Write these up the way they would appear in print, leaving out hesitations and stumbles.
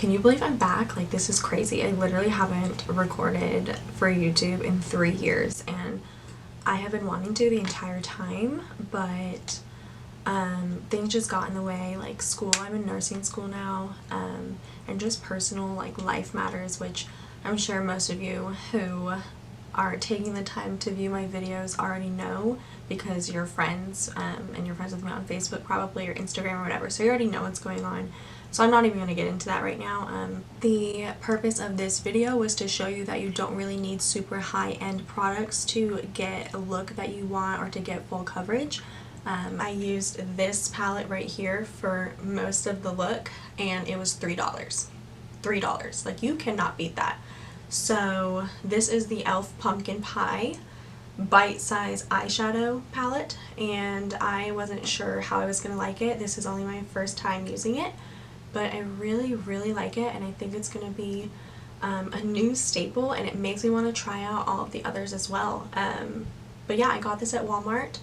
Can you believe I'm back? Like, this is crazy. I literally haven't recorded for YouTube in 3 years, and I have been wanting to the entire time, but things just got in the way, like school. I'm in nursing school now, and just personal, like, life matters, which I'm sure most of you who are taking the time to view my videos already know, because you're friends, and you're friends with me on Facebook probably, or Instagram or whatever, so you already know what's going on. So I'm not even going to get into that right now. The purpose of this video was to show you that you don't really need super high-end products to get a look that you want or to get full coverage. I used this palette right here for most of the look, and it was $3. $3. Like, you cannot beat that. So this is the e.l.f. Pumpkin Pie bite-size eyeshadow palette, and I wasn't sure how I was going to like it. This is only my first time using it, but I really like it, and I think it's going to be a new staple, and it makes me want to try out all of the others as well. But yeah, I got this at Walmart,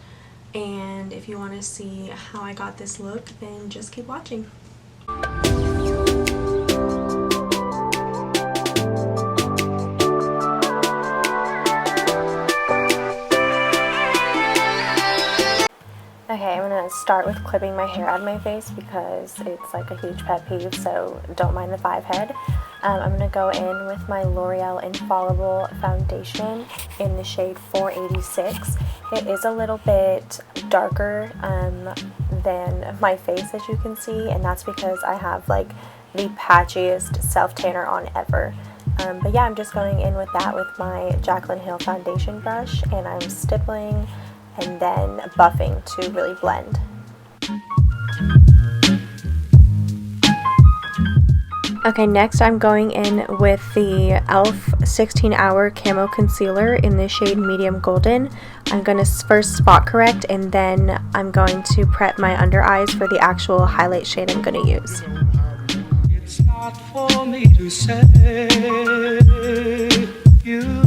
and if you want to see how I got this look, then just keep watching. Okay, I'm going to start with clipping my hair out of my face because it's like a huge pet peeve, so don't mind the 5 head. I'm going to go in with my L'Oreal Infallible Foundation in the shade 486. It is a little bit darker than my face, as you can see, and that's because I have like the patchiest self-tanner on ever. But yeah, I'm just going in with that with my Jaclyn Hill foundation brush, and I'm stippling and then buffing to really blend. Okay, next I'm going in with the e.l.f. 16 Hour Camo Concealer in the shade Medium Golden. I'm going to first spot correct, and then I'm going to prep my under eyes for the actual highlight shade I'm going to use. It's not for me to say you.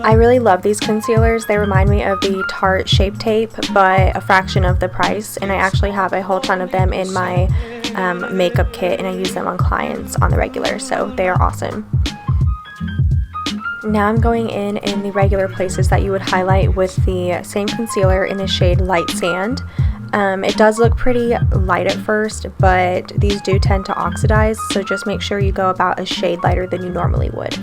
I really love these concealers. They remind me of the Tarte Shape Tape, but a fraction of the price, and I actually have a whole ton of them in my makeup kit, and I use them on clients on the regular, so they are awesome. Now I'm going in the regular places that you would highlight with the same concealer in the shade Light Sand. It does look pretty light at first, but these do tend to oxidize, so just make sure you go about a shade lighter than you normally would.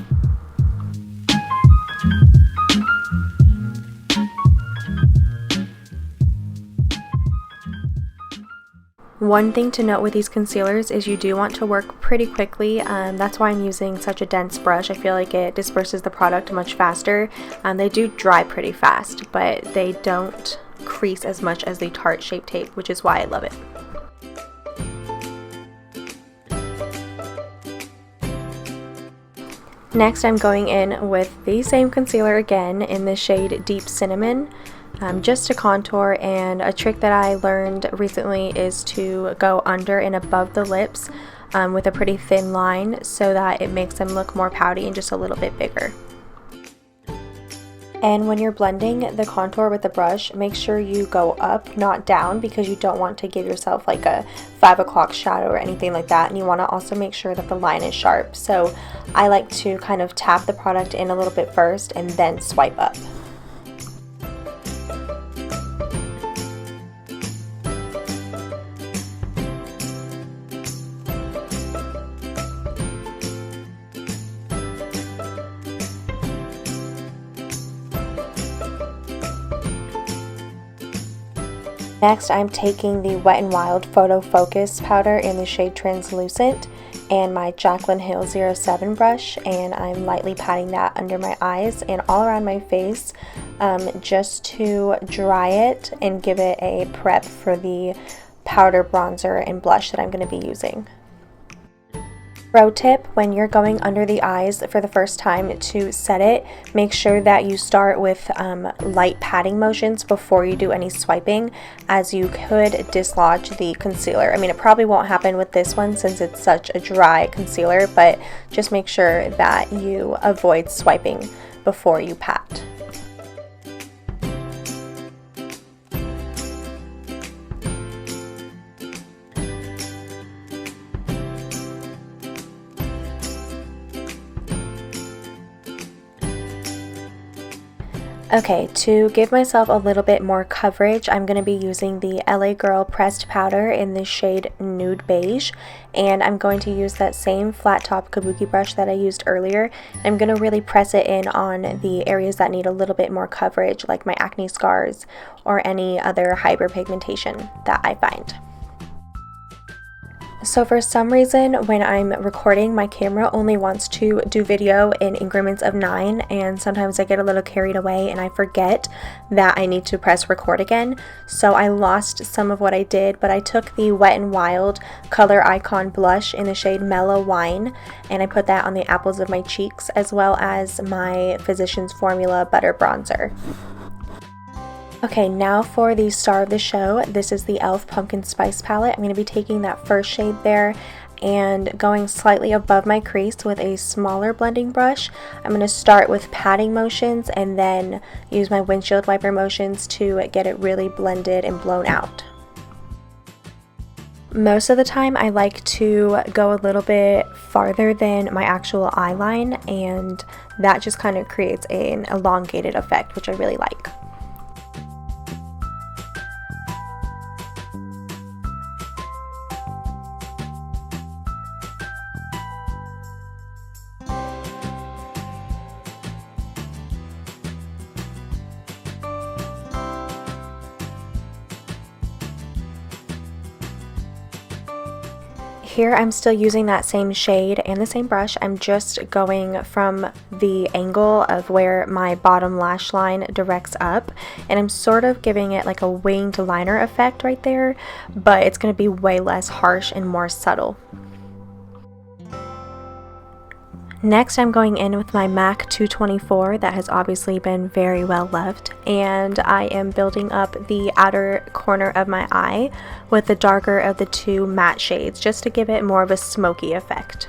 One thing to note with these concealers is you do want to work pretty quickly. That's why I'm using such a dense brush. I feel like it disperses the product much faster. They do dry pretty fast, but they don't crease as much as the Tarte Shape Tape, which is why I love it. Next, I'm going in with the same concealer again in the shade Deep Cinnamon. Just to contour, and a trick that I learned recently is to go under and above the lips with a pretty thin line so that it makes them look more pouty and just a little bit bigger. And when you're blending the contour with the brush, make sure you go up, not down, because you don't want to give yourself like a 5 o'clock shadow or anything like that, and you want to also make sure that the line is sharp. So I like to kind of tap the product in a little bit first and then swipe up. Next, I'm taking the Wet n Wild Photo Focus powder in the shade Translucent and my Jaclyn Hill 07 brush, and I'm lightly patting that under my eyes and all around my face just to dry it and give it a prep for the powder, bronzer, and blush that I'm going to be using. Pro tip, when you're going under the eyes for the first time to set it, make sure that you start with light patting motions before you do any swiping, as you could dislodge the concealer. I mean, it probably won't happen with this one since it's such a dry concealer, but just make sure that you avoid swiping before you pat. Okay, to give myself a little bit more coverage, I'm going to be using the LA Girl pressed powder in the shade Nude Beige, and I'm going to use that same flat top kabuki brush that I used earlier. I'm going to really press it in on the areas that need a little bit more coverage, like my acne scars or any other hyperpigmentation that I find. So for some reason, when I'm recording, my camera only wants to do video in increments of 9, and sometimes I get a little carried away and I forget that I need to press record again. So I lost some of what I did, but I took the Wet n Wild Color Icon blush in the shade Mellow Wine, and I put that on the apples of my cheeks, as well as my Physicians Formula Butter Bronzer. Okay, now for the star of the show. This is the e.l.f. Pumpkin Spice palette. I'm going to be taking that first shade there and going slightly above my crease with a smaller blending brush. I'm going to start with patting motions and then use my windshield wiper motions to get it really blended and blown out. Most of the time I like to go a little bit farther than my actual eye line, and that just kind of creates an elongated effect, which I really like. Here I'm still using that same shade and the same brush. I'm just going from the angle of where my bottom lash line directs up, and I'm sort of giving it like a winged liner effect right there, but it's going to be way less harsh and more subtle. Next, I'm going in with my MAC 224 that has obviously been very well loved, and I am building up the outer corner of my eye with the darker of the two matte shades just to give it more of a smoky effect.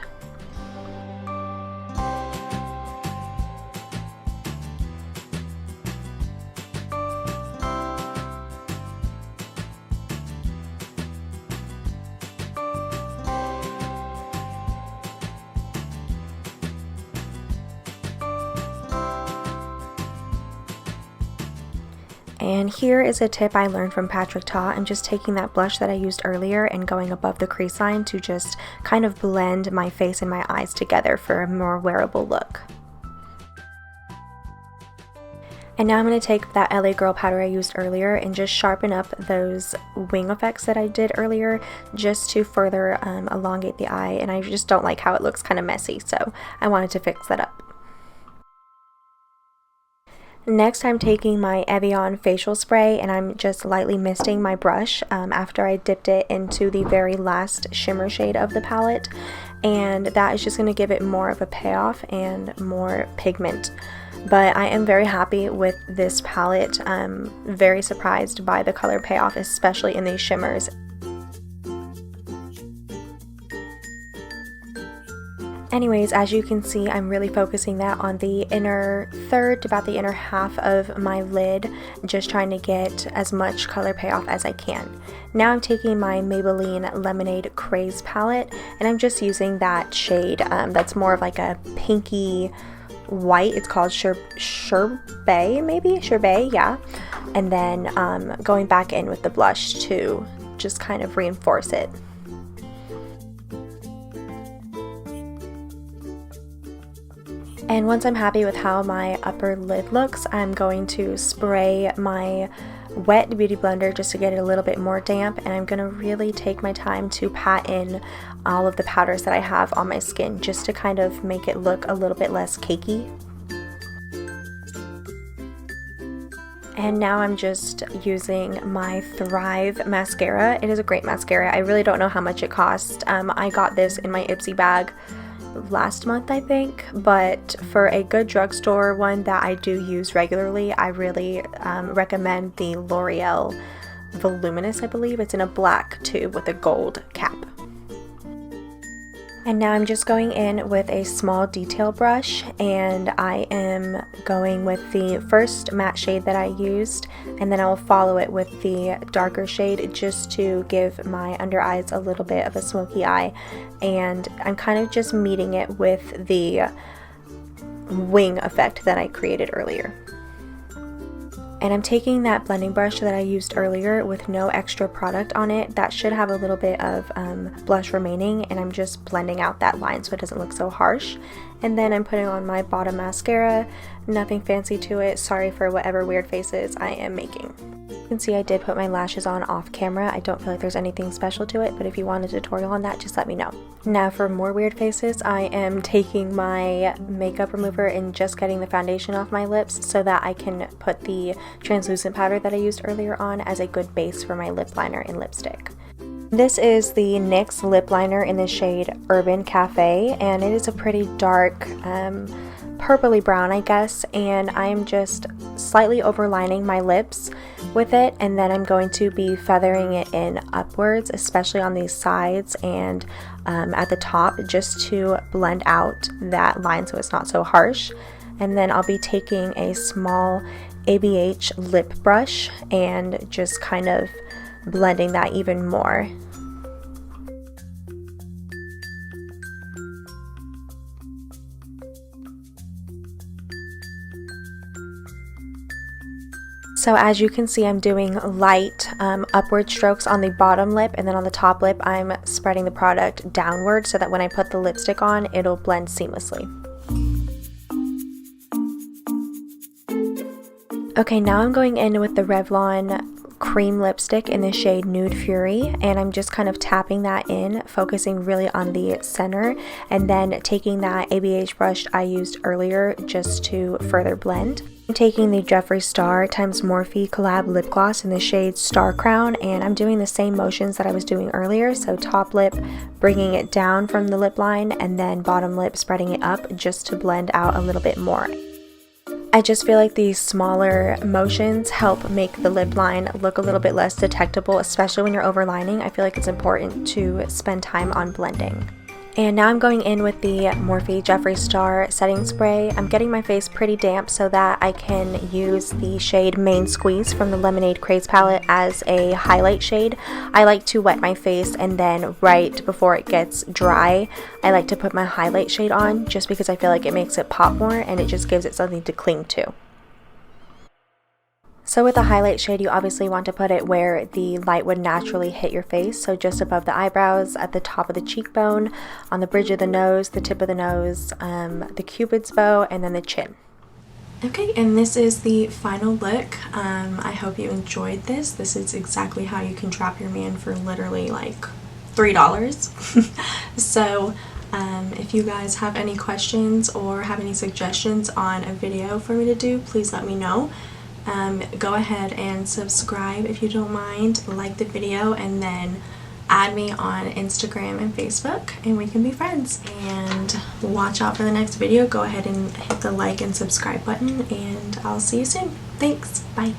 And here is a tip I learned from Patrick Ta. I'm just taking that blush that I used earlier and going above the crease line to just kind of blend my face and my eyes together for a more wearable look. And now I'm going to take that LA Girl powder I used earlier and just sharpen up those wing effects that I did earlier just to further elongate the eye, and I just don't like how it looks kind of messy, so I wanted to fix that up. Next, I'm taking my Evian facial spray and I'm just lightly misting my brush after I dipped it into the very last shimmer shade of the palette, and that is just going to give it more of a payoff and more pigment. But I am very happy with this palette. I'm very surprised by the color payoff, especially in these shimmers. Anyways, as you can see, I'm really focusing that on the inner third, about the inner half of my lid, just trying to get as much color payoff as I can. Now I'm taking my Maybelline Lemonade Craze palette, and I'm just using that shade that's more of like a pinky white. It's called Sherbet, maybe? Sherbet, yeah. And then going back in with the blush to just kind of reinforce it. And once I'm happy with how my upper lid looks, I'm going to spray my wet beauty blender just to get it a little bit more damp, and I'm going to really take my time to pat in all of the powders that I have on my skin just to kind of make it look a little bit less cakey. And now I'm just using my Thrive mascara. It is a great mascara. I really don't know how much it cost. I got this in my Ipsy bag last month, I think, but for a good drugstore one that I do use regularly, I really recommend the L'Oreal Voluminous, I believe. It's in a black tube with a gold cap. And now I'm just going in with a small detail brush, and I am going with the first matte shade that I used, and then I will follow it with the darker shade just to give my under eyes a little bit of a smoky eye. And I'm kind of just meeting it with the wing effect that I created earlier. And I'm taking that blending brush that I used earlier with no extra product on it. That should have a little bit of blush remaining, and I'm just blending out that line so it doesn't look so harsh. And then I'm putting on my bottom mascara. Nothing fancy to it. Sorry for whatever weird faces I am making. You can see I did put my lashes on off camera. I don't feel like there's anything special to it, but if you want a tutorial on that, just let me know. Now for more weird faces, I am taking my makeup remover and just getting the foundation off my lips so that I can put the translucent powder that I used earlier on as a good base for my lip liner and lipstick. This is the NYX lip liner in the shade Urban Cafe, and it is a pretty dark purpley brown, I guess, and I'm just slightly overlining my lips with it, and then I'm going to be feathering it in upwards, especially on these sides and at the top, just to blend out that line so it's not so harsh. And then I'll be taking a small ABH lip brush and just kind of blending that even more. So as you can see, I'm doing light upward strokes on the bottom lip, and then on the top lip I'm spreading the product downward so that when I put the lipstick on, it'll blend seamlessly. Okay, now I'm going in with the Revlon cream lipstick in the shade Nude Fury, and I'm just kind of tapping that in, focusing really on the center, and then taking that ABH brush I used earlier just to further blend. I'm taking the Jeffree Star x Morphe collab lip gloss in the shade Star Crown, and I'm doing the same motions that I was doing earlier, so top lip bringing it down from the lip line, and then bottom lip spreading it up just to blend out a little bit more. I just feel like these smaller motions help make the lip line look a little bit less detectable, especially when you're overlining. I feel like it's important to spend time on blending. And now I'm going in with the Morphe Jeffree Star setting spray. I'm getting my face pretty damp so that I can use the shade Main Squeeze from the Lemonade Craze palette as a highlight shade. I like to wet my face, and then right before it gets dry, I like to put my highlight shade on, just because I feel like it makes it pop more and it just gives it something to cling to. So with the highlight shade, you obviously want to put it where the light would naturally hit your face, so just above the eyebrows, at the top of the cheekbone, on the bridge of the nose, the tip of the nose, the cupid's bow, and then the chin. Okay, and this is the final look. I hope you enjoyed this. This is exactly how you can trap your man for literally like $3. So if you guys have any questions or have any suggestions on a video for me to do, please let me know. Go ahead and subscribe if you don't mind, like the video, and then add me on Instagram and Facebook, and we can be friends. And watch out for the next video. Go ahead and hit the like and subscribe button, and I'll see you soon. Thanks. Bye.